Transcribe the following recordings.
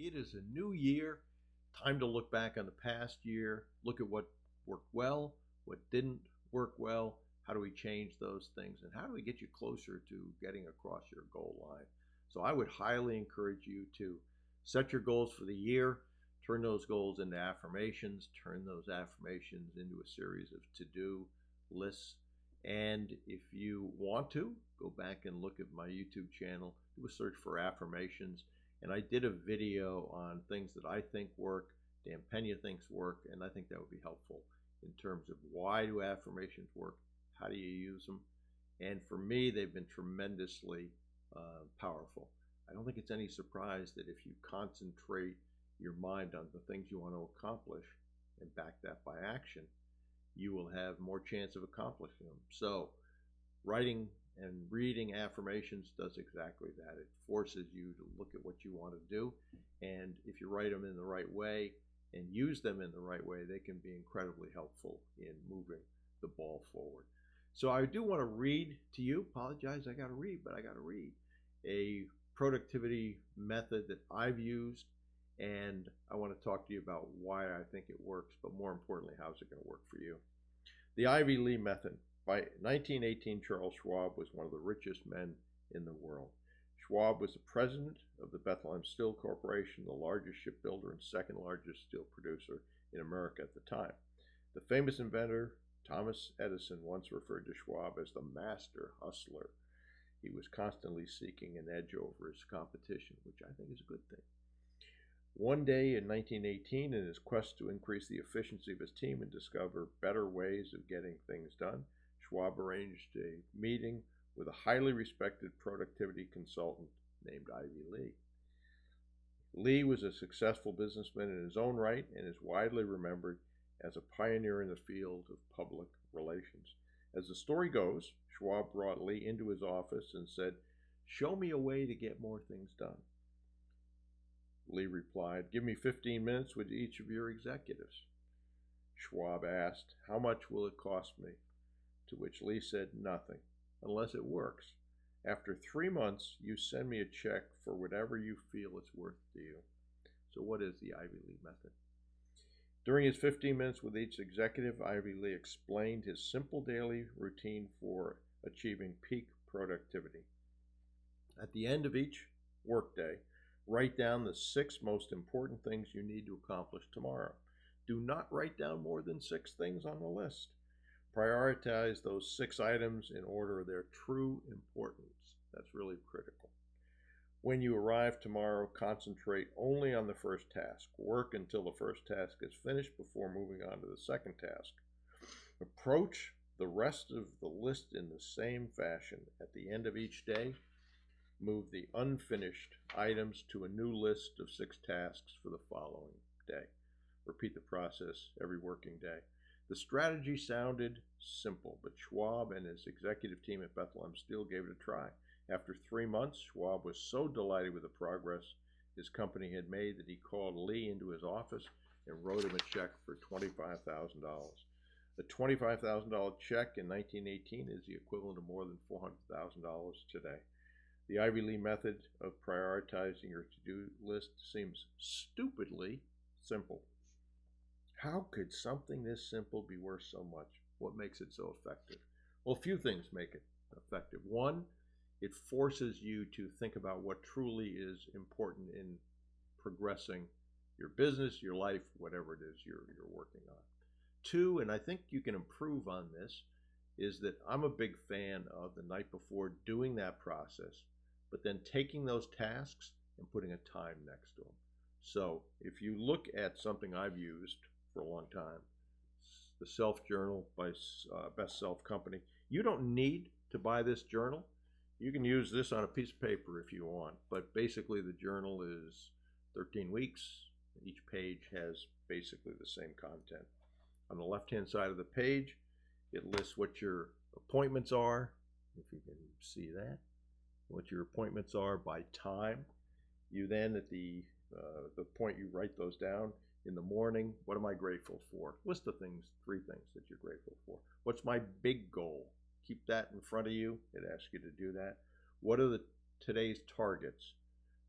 It is a new year. Time to look back on the past year, look at what worked well, what didn't work well. How do we change those things? And how do we get you closer to getting across your goal line? So I would highly encourage you to set your goals for the year, turn those goals into affirmations, turn those affirmations into a series of to-do lists. And if you want to, go back and look at my YouTube channel, do a search for affirmations. And I did a video on things that I think work, Dan Pena thinks work, and I think that would be helpful in terms of why do affirmations work, how do you use them, and for me, they've been tremendously powerful. I don't think it's any surprise that if you concentrate your mind on the things you want to accomplish and back that by action, you will have more chance of accomplishing them. So writing and reading affirmations does exactly that. It forces you to look at what you want to do, and if you write them in the right way and use them in the right way, they can be incredibly helpful in moving the ball forward. So I do want to read to you, apologize, I got to read, but I got to read a productivity method that I've used, and I want to talk to you about why I think it works, but more importantly, how's it going to work for you. The Ivy Lee method. By 1918, Charles Schwab was one of the richest men in the world. Schwab was the president of the Bethlehem Steel Corporation, the largest shipbuilder and second largest steel producer in America at the time. The famous inventor Thomas Edison once referred to Schwab as the master hustler. He was constantly seeking an edge over his competition, which I think is a good thing. One day in 1918, in his quest to increase the efficiency of his team and discover better ways of getting things done, Schwab arranged a meeting with a highly respected productivity consultant named Ivy Lee. Lee was a successful businessman in his own right and is widely remembered as a pioneer in the field of public relations. As the story goes, Schwab brought Lee into his office and said, "Show me a way to get more things done." Lee replied, "Give me 15 minutes with each of your executives." Schwab asked, "How much will it cost me?" To which Lee said, "Nothing, unless it works. After 3 months, you send me a check for whatever you feel it's worth to you." So what is the Ivy Lee method? During his 15 minutes with each executive, Ivy Lee explained his simple daily routine for achieving peak productivity. At the end of each workday, write down the 6 most important things you need to accomplish tomorrow. Do not write down more than 6 things on the list. Prioritize those 6 items in order of their true importance. That's really critical. When you arrive tomorrow, concentrate only on the first task. Work until the first task is finished before moving on to the second task. Approach the rest of the list in the same fashion. At the end of each day, move the unfinished items to a new list of 6 tasks for the following day. Repeat the process every working day. The strategy sounded simple, but Schwab and his executive team at Bethlehem Steel gave it a try. After 3 months, Schwab was so delighted with the progress his company had made that he called Lee into his office and wrote him a check for $25,000. The $25,000 check in 1918 is the equivalent of more than $400,000 today. The Ivy Lee method of prioritizing your to-do list seems stupidly simple. How could something this simple be worth so much? What makes it so effective? Well, a few things make it effective. One, it forces you to think about what truly is important in progressing your business, your life, whatever it is you're working on. Two, and I think you can improve on this, is that I'm a big fan of the night before doing that process, but then taking those tasks and putting a time next to them. So if you look at something I've used for a long time, the Self Journal by Best Self Company, you don't need to buy this journal. You can use this on a piece of paper if you want, but basically the journal is 13 weeks. Each page has basically the same content. On the left-hand side of the page, it lists what your appointments are, if you can see that, what your appointments are by time. You then, at the point you write those down, in the morning, what am I grateful for? List of things, 3 things that you're grateful for. What's my big goal? Keep that in front of you. It asks you to do that. What are today's targets?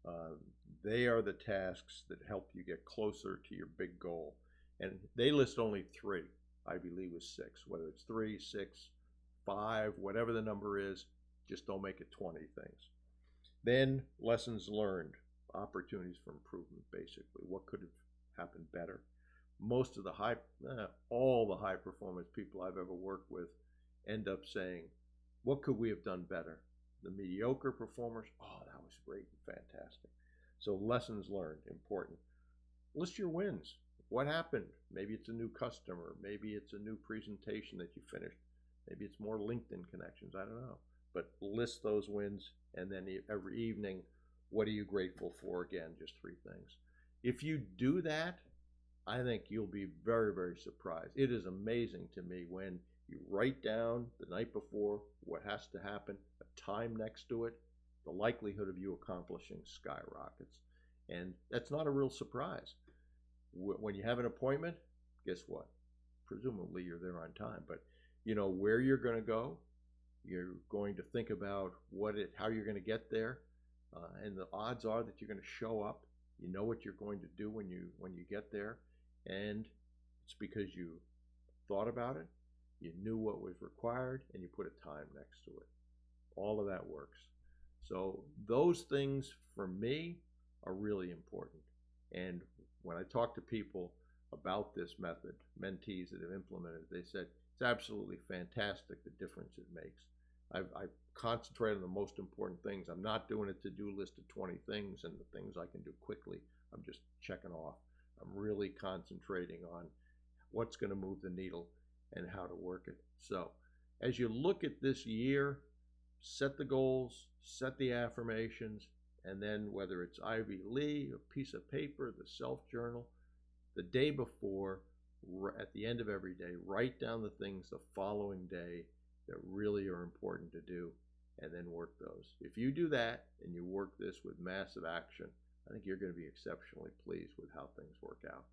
Uh, they are the tasks that help you get closer to your big goal. And they list only three. Ivy League was six. Whether it's three, six, five, whatever the number is, just don't make it 20 things. Then lessons learned, opportunities for improvement, basically. What could have happened better? Most of the all the high performance people I've ever worked with end up saying, what could we have done better? The mediocre performers, oh, that was great and fantastic. So lessons learned, important. List your wins. What happened? Maybe it's a new customer. Maybe it's a new presentation that you finished. Maybe it's more LinkedIn connections. I don't know. But list those wins, and then every evening, what are you grateful for? Again, just three things. If you do that, I think you'll be very, very surprised. It is amazing to me when you write down the night before what has to happen, a time next to it, the likelihood of you accomplishing skyrockets. And that's not a real surprise. When you have an appointment, guess what? Presumably you're there on time, but you know where you're going to go. You're going to think about how you're going to get there, and the odds are that you're going to show up. You know what you're going to do when you get there, and it's because you thought about it, you knew what was required, and you put a time next to it. All of that works. So those things for me are really important. And when I talk to people about this method, mentees that have implemented it, they said it's absolutely fantastic the difference it makes. I've concentrated on the most important things. I'm not doing a to-do list of 20 things and the things I can do quickly. I'm just checking off. I'm really concentrating on what's going to move the needle and how to work it. So as you look at this year, set the goals, set the affirmations, and then whether it's Ivy Lee, a piece of paper, the self-journal, the day before, at the end of every day, write down the things the following day that really are important to do, and then work those. If you do that and you work this with massive action, I think you're going to be exceptionally pleased with how things work out.